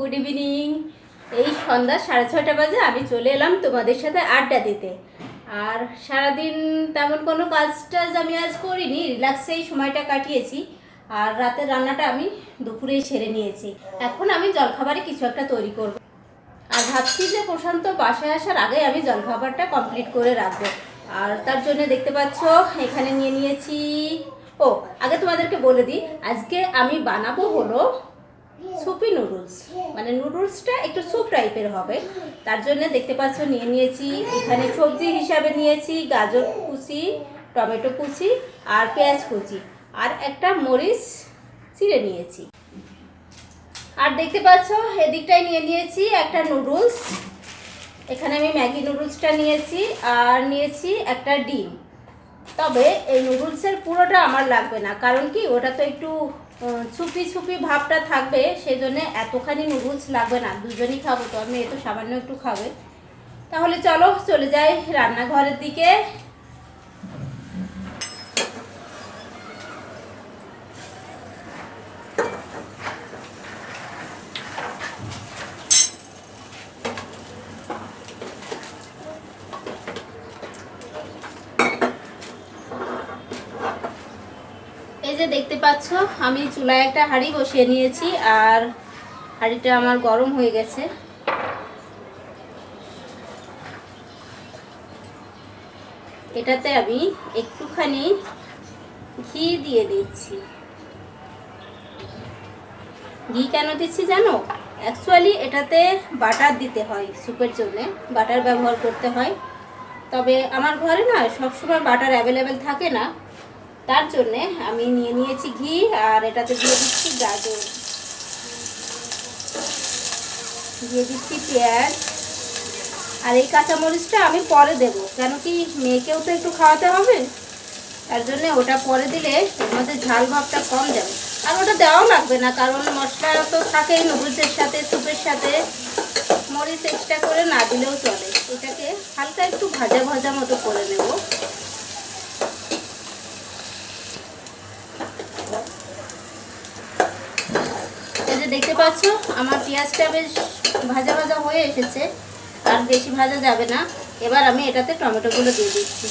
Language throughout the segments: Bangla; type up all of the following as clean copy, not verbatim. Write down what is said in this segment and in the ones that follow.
Good evening. এই সন্ধ্যা 6:30 বাজে আমি চলে এলাম তোমাদের সাথে আড্ডা দিতে। আর সারাদিন তেমন কোনো কাজ টাজ আমি আজ করিনি, রিল্যাক্সেই সময়টা কাটিয়েছি। আর রাতের রান্নাটা আমি দুপুরেই সেরে নিয়েছি। এখন আমি জলখাবারে কিছু একটা তৈরি করব। আর ভাবছি যে প্রশান্ত বাসায় আসার আগে আমি জলখাবারটা কমপ্লিট করে রাখবো। আর তার জন্য দেখতে পাচ্ছ এখানে নিয়ে নিয়েছি। ও আগে তোমাদেরকে বলে দিই, আজকে আমি বানাবো হলো সুপি নুডলস, মানে নুডলসটা একটু স্যুপ টাইপের হবে। তার জন্য দেখতে পাচ্ছ নিয়ে নিয়েছি, এখানে সবজি হিসাবে নিয়েছি গাজর কুচি, টমেটো কুচি আর পেঁয়াজ কুচি, আর একটা মরিচ চিড়ে নিয়েছি। আর দেখতে পাচ্ছ এদিকটাই নিয়ে নিয়েছি একটা নুডলস। এখানে আমি ম্যাগি নুডলসটা নিয়েছি আর নিয়েছি একটা ডিম। তবে এই নুডলসের পুরোটা আমার লাগবে না, কারণ কি ওটা তো একটু ছুপি ছুপি ভাবটা থাকবে, সেই জন্য এতখানি নুডলস লাগবে না। দুজনই খাবো তো, আমি এত সামান্য একটু খাবে। তাহলে চলো চলে যাই রান্নাঘরের দিকে। এই যে দেখতে পাচ্ছ আমি চুলায় একটা হাঁড়ি বসিয়ে নিয়েছি, আর হাঁড়িটা আমার গরম হয়ে গেছে। এটাতে আমি একটুখানি ঘি দিয়ে দিচ্ছি। ঘি কেন দিচ্ছি জানো? অ্যাকচুয়ালি এটাতে বাটার দিতে হয়, স্যুপের জন্য বাটার ব্যবহার করতে হয়। তবে আমার ঘরে না সবসময় বাটার অ্যাভেলেবেল থাকে না, তার জন্যে আমি নিয়ে নিয়েছি ঘি। আর এটাতে দিয়ে দিচ্ছি গাজর, দিয়ে দিচ্ছি পেঁয়াজ, আর এই কাঁচামরিচটা আমি পরে দেবো, কেন কি মেয়েকেও তো একটু খাওয়াতে হবে। তার জন্যে ওটা পরে দিলে এর মধ্যে ঝাল ভাবটা কম যাবে। আর ওটা দেওয়াও লাগবে না, কারণ মশলা তো থাকেই নুডলসের সাথে, স্যুপের সাথে। মরিচ এক্সট্রা করে না দিলেও চলে। এটাকে হালকা একটু ভাজা ভাজা মতো করে নেব। এই যে দেখতে পাচ্ছ আমার পেঁয়াজটা বেশ ভাজা ভাজা হয়ে এসেছে, আর বেশি ভাজা যাবে না। এবার আমি এটাতে টমেটোগুলো দিয়ে দিচ্ছি।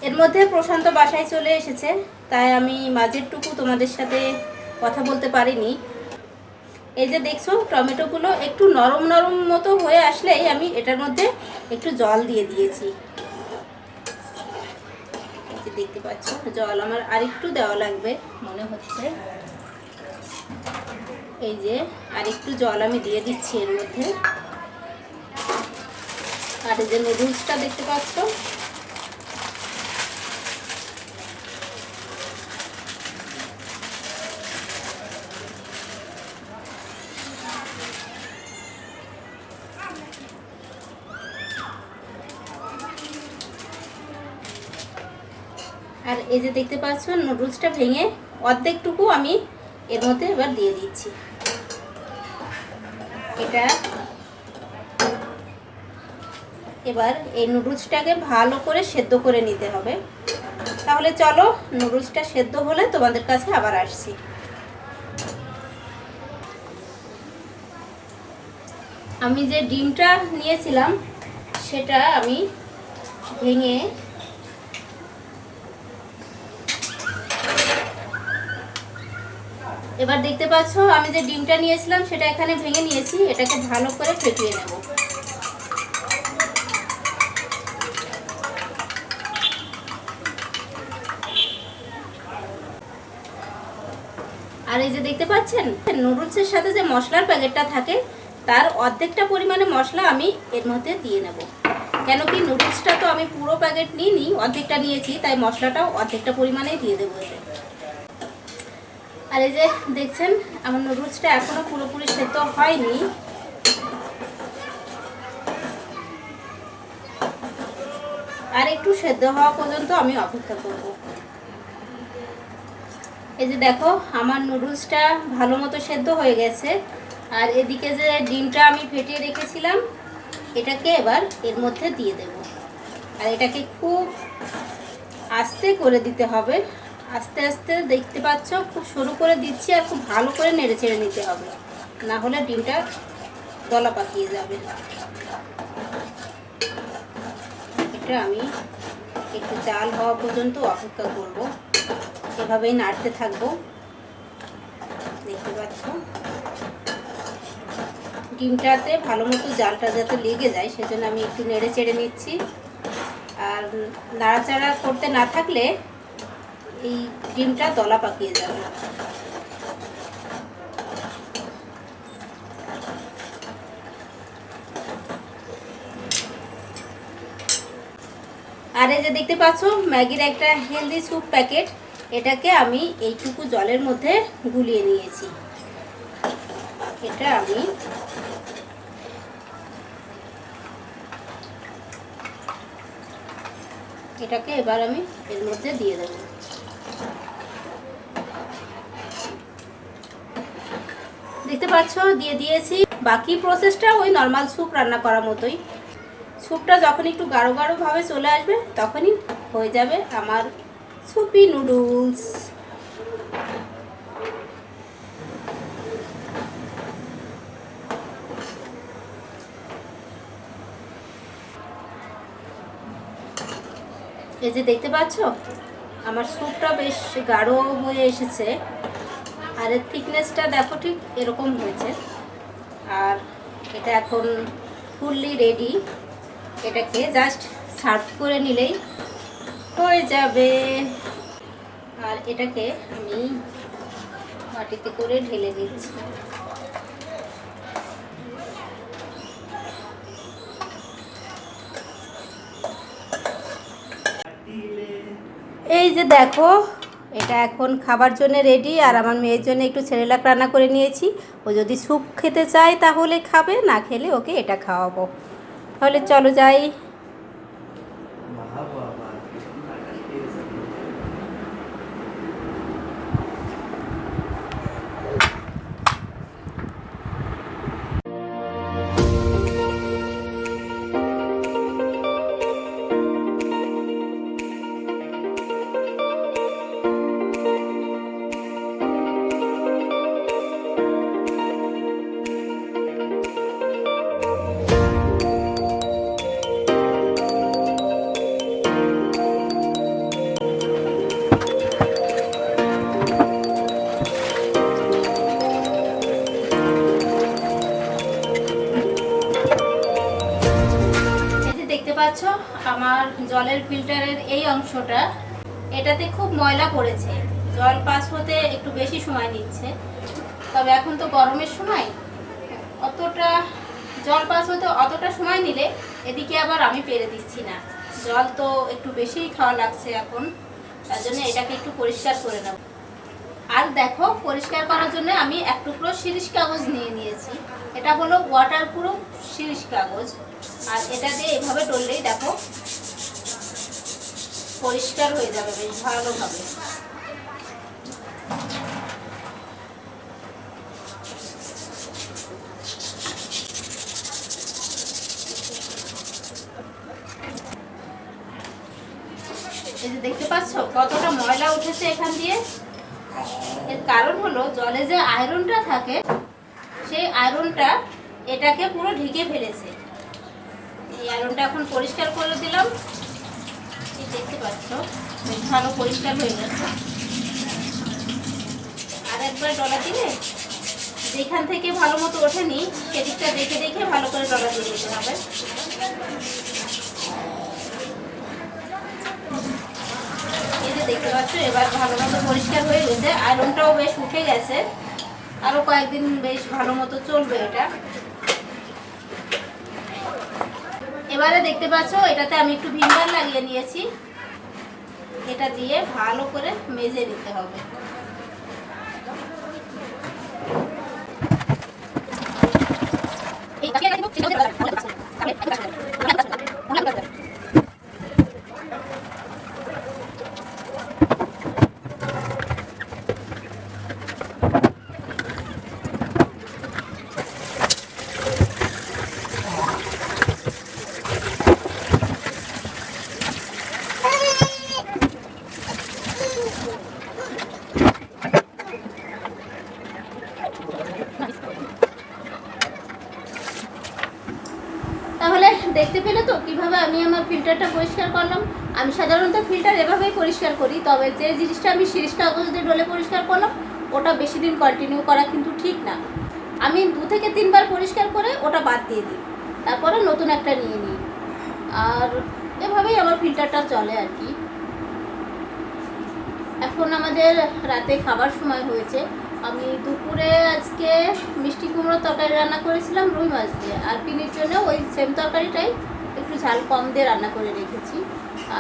এর মধ্যে প্রশান্ত বাসায় চলে এসেছে, তাই আমি মাঝেরটুকু তোমাদের সাথে কথা বলতে পারিনি। এই যে দেখছো টমেটোগুলো একটু নরম নরম মতো হয়ে আসলেই আমি এটার মধ্যে একটু জল দিয়ে দিয়েছি। এই যে দেখতে পাচ্ছ জল আমার আরেকটু দেওয়া লাগবে মনে হচ্ছে। এই যে আরেকটু জল আমি দিয়ে দিচ্ছি এর মধ্যে। আর এই যে নুডলসটা দেখতে পাচ্ছ, আর এই যে দেখতে পাচ্ছ নুডলসটা ভেঙে অর্ধেকটুকু আমি এর মধ্যে এবার দিয়ে দিচ্ছি। এটা এবার এই নুডলসটাকে ভালো করে সেদ্ধ করে নিতে হবে। তাহলে চলো নুডলসটা সেদ্ধ হলে তোমাদের কাছে আবার আসছি। আমি যে ডিমটা নিয়েছিলাম সেটা আমি ভেঙে এবার দেখতে পাচ্ছ আমি যে ডিমটা নিয়েছিলাম সেটা এখানে ভেঙে নিয়েছি। এটাকে ভালো করে ফেটিয়ে নেব। আর এই যে দেখতে পাচ্ছেন নুডলসের সাথে যে মশলার প্যাকেটটা থাকে তার অর্ধেকটা পরিমাণে মশলা আমি এর মধ্যে দিয়ে নেব। কেন কি নুডলসটা তো আমি পুরো প্যাকেট নিইনি, অর্ধেকটা নিয়েছি, তাই মশলাটাও অর্ধেকটা পরিমাণেই দিয়ে দেবো এতে। আর এই যে দেখছেন আমার নুডলসটা এখনও পুরোপুরি সেদ্ধ হয়নি, আর একটু সেদ্ধ হওয়া পর্যন্ত আমি অপেক্ষা করব। এই যে দেখো আমার নুডলসটা ভালো মতো সেদ্ধ হয়ে গেছে। আর এদিকে যে ডিমটা আমি ফেটিয়ে রেখেছিলাম এটাকে এবার এর মধ্যে দিয়ে দেব। আর এটাকে খুব আস্তে করে দিতে হবে, আস্তে আস্তে, দেখতে পাচ্ছ খুব সরু করে দিচ্ছি, আর খুব ভালো করে নেড়ে চেড়ে নিতে হবে, না হলে ডিমটা গলা পাকিয়ে যাবে। এটা আমি একটু জাল হওয়া পর্যন্ত অপেক্ষা করব, এভাবেই নাড়তে থাকবো। দেখতে পাচ্ছ ডিমটাতে ভালো মতো জালটা যাতে লেগে যায় সেজন্য আমি একটু নেড়ে চেড়ে নিচ্ছি। আর নাড়াচাড়া করতে না থাকলে এই ডিমটা দলা পাকিয়ে যাবে। আর এই যে দেখতে পাচ্ছ ম্যাগির একটা হেলদি স্যুপ প্যাকেট, এটাকে আমি এইটুকু জলের মধ্যে গুলিয়ে নিয়েছি। এটা আমি এটাকে এবার আমি এর মধ্যে দিয়ে দেব। দেখতে পাচ্ছ দিয়ে দিয়েছি। বাকি প্রসেসটা ওই নর্মাল স্যুপ রান্না করার মতোই। স্যুপটা যখন একটু গাঢ় গাঢ় ভাবে চলে আসবে তখনই হয়ে যাবে আমার সুপি নুডলস। এই যে দেখতে পাচ্ছ আমার স্যুপটা বেশ গাঢ় হয়ে এসেছে, আর এর থিকনেসটা দেখো ঠিক এরকম হয়েছে। আর এটা এখন ফুললি রেডি, এটাকে জাস্ট সার্ভ করে নিলেই হয়ে যাবে। আর এটাকে আমি বাটিতে করে ঢেলে দিচ্ছি। এই যে দেখো এটা এখন খাবার জন্য রেডি। আর আমার মেয়ের জন্য একটু সেরেলাক রান্না করে নিয়েছি, ও যদি স্যুপ খেতে চায় তাহলে খাবে, না খেলে ওকে এটা খাওয়াবো। তাহলে চলো যাই। দেখতে পাচ্ছ আমার জলের ফিল্টারের এই অংশটা, এটাতে খুব ময়লা পড়েছে, জল পাস হতে একটু বেশি সময় নিচ্ছে। তবে এখন তো গরমের সময়, অতটা জল পাস হতে অতটা সময় নিলে এদিকে আবার আমি পেরে দিচ্ছি না, জল তো একটু বেশিই খাওয়া লাগছে এখন, তার জন্য এটাকে একটু পরিষ্কার করে নেব। আর দেখো পরিষ্কার করার জন্য আমি এক টুকরো শিরিষ কাগজ নিয়ে নিয়েছি, এটা হলো ওয়াটার প্রুফ শিরিষ কাগজ। আর এটা দিয়ে এভাবে ডললেই দেখো পরিষ্কার হয়ে যাবে বেশ ভালোভাবে। এই যে দেখতে পাচ্ছ কতটা ময়লা উঠেছে এখান দিয়ে। এর কারণ হলো জলে যে আয়রনটা থাকে সেই আয়রনটা এটাকে পুরো ঢেকে ফেলেছে। এই আয়রনটা এখন পরিষ্কার করে দিলাম, দেখতে পাচ্ছ বেশ ভালো পরিষ্কার হয়ে গেছে। আর একবার ডলা দিলে যেখান থেকে ভালো মতো ওঠেনি সেদিকটা দেখে দেখে ভালো করে ডলা দিয়ে দিতে হবে। এই যে দেখতে পাচ্ছ এবার ভালো মতো পরিষ্কার হয়ে গেছে, আয়রনটাও বেশ উঠে গেছে, আরো কয়েকদিন বেশ ভালো মতো চলবে এটা। এবারে দেখতে পাচ্ছ এটাতে আমি একটু ভিনেগার লাগিয়ে নিয়েছি, এটা দিয়ে ভালো করে মেজে নিতে হবে। তাহলে দেখতে পেলে তো কিভাবে আমি আমার ফিল্টারটা পরিষ্কার করলাম। আমি সাধারণত ফিল্টার এভাবেই পরিষ্কার করি, তবে যে জিনিসটা আমি শিরিষ কাগজ দিয়ে ডলে পরিষ্কার করলাম ওটা বেশি দিন কন্টিনিউ করা কিন্তু ঠিক না। আমি 2 থেকে 3 বার পরিষ্কার করে ওটা বাদ দিয়ে দিই, তারপরে নতুন একটা নিয়ে নিই, আর এভাবেই আমার ফিল্টারটা চলে আর কি। এখন আমাদের রাতে খাবার সময় হয়েছে। আমি দুপুরে আজকে মিষ্টি কুমড়ো তরকারি রান্না করেছিলাম রুই মাছ দিয়ে, আর পিনির জন্য ওই সেম তরকারিটাই একটু ঝাল কম দিয়ে রান্না করে রেখেছি।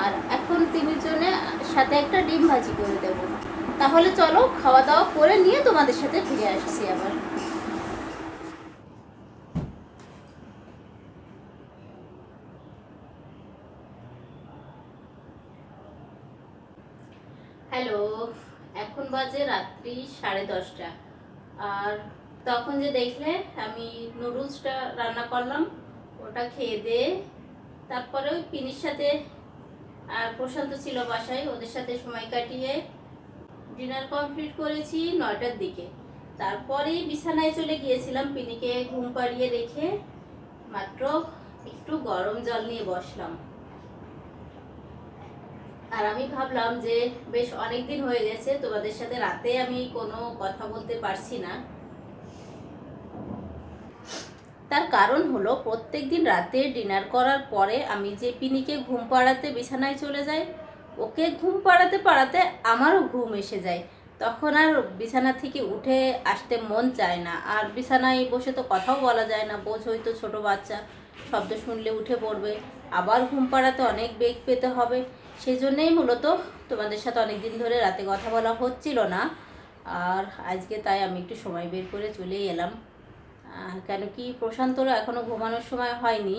আর এখন পিনির জন্য সাথে একটা ডিম ভাজি করে দেবো। তাহলে চলো খাওয়া দাওয়া করে নিয়ে তোমাদের সাথে ফিরে আসছি আবার। হ্যালো, এখন বাজে রাত্রি 10:30, আর তখন যে দেখলে আমি নুডলসটা রান্না করলাম ওটা খেয়ে দিয়ে তারপরে ওই পিনির সাথে, আর প্রশান্ত ছিল বাসায়, ওদের সাথে সময় কাটিয়ে ডিনার কমপ্লিট করেছি 9টার দিকে। তারপরেই বিছানায় চলে গিয়েছিলাম, পিনিকে ঘুম পাড়িয়ে রেখে মাত্র একটু গরম জল নিয়ে বসলাম। আর আমি ভাবলাম যে বেশ অনেক দিন হয়ে গেছে তোমাদের সাথে রাতে আমি কোনো কথা বলতে পারছি না। তার কারণ হলো প্রত্যেক দিন রাতে ডিনার করার পরে আমি যে পিনিকে ঘুম পাড়াতে বিছানায় চলে যাই, ওকে ঘুম পাড়াতে পাড়াতে আমারও ঘুম এসে যায়। তখন আর বিছানা থেকে উঠে আসতে মন চায় না, আর বিছানায় বসে তো কথাও বলা যায় না, বোঝই তো ছোটো বাচ্চা, শব্দ শুনলে উঠে পড়বে, আবার ঘুম পাড়াতে অনেক বেগ পেতে হবে। সেই জন্যেই মূলত তোমাদের সাথে অনেক দিন ধরে রাতে কথা বলা হচ্ছিল না, আর আজকে তাই আমি একটু সময় বের করে চলেই এলাম। কেন কি প্রশান্তরও এখনও ঘুমানোর সময় হয়নি,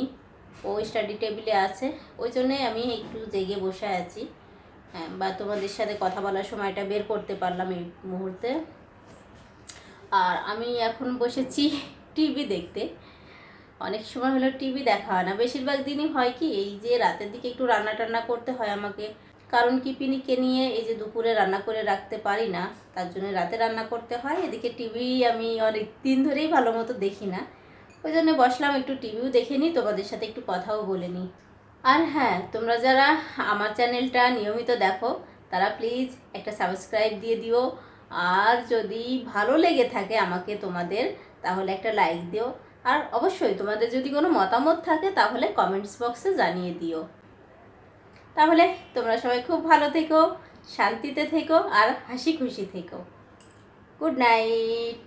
ও স্টাডি টেবিলে আছে, ওই জন্যই আমি একটু জেগে বসে আছি। বা তোমাদের সাথে কথা বলার সময়টা বের করতে পারলাম এই মুহূর্তে। আর আমি এখন বসেছি টিভি দেখতে। অনেক সময় হলো টিভি দেখা হয় না, বেশিরভাগ দিনই হয় কি এই যে রাতের দিকে একটু রান্না টান্না করতে হয় আমাকে, কারণ কি পিনিকে নিয়ে এই যে দুপুরে রান্না করে রাখতে পারি না, তার জন্য রাতে রান্না করতে হয়। এদিকে টিভি আমি অনেক দিন ধরেই ভালো মতো দেখি না, ওই জন্য বসলাম একটু টিভিও দেখে নিই, তোমাদের সাথে একটু কথাও বলে নিই। আর হ্যাঁ, তোমরা যারা আমার চ্যানেলটা নিয়মিত দেখো তারা প্লিজ একটা সাবস্ক্রাইব দিয়ে দিও, আর যদি ভালো লেগে থাকে আমাকে তোমাদের, তাহলে একটা লাইক দিও, আর অবশ্যই তোমাদের যদি কোনো মতামত থাকে তাহলে কমেন্টস বক্সে জানিয়ে দিও। তাহলে তোমরা সবাই খুব ভালো থেকো, শান্তিতে থেকো, আর হাসি খুশি থেকো। Good night.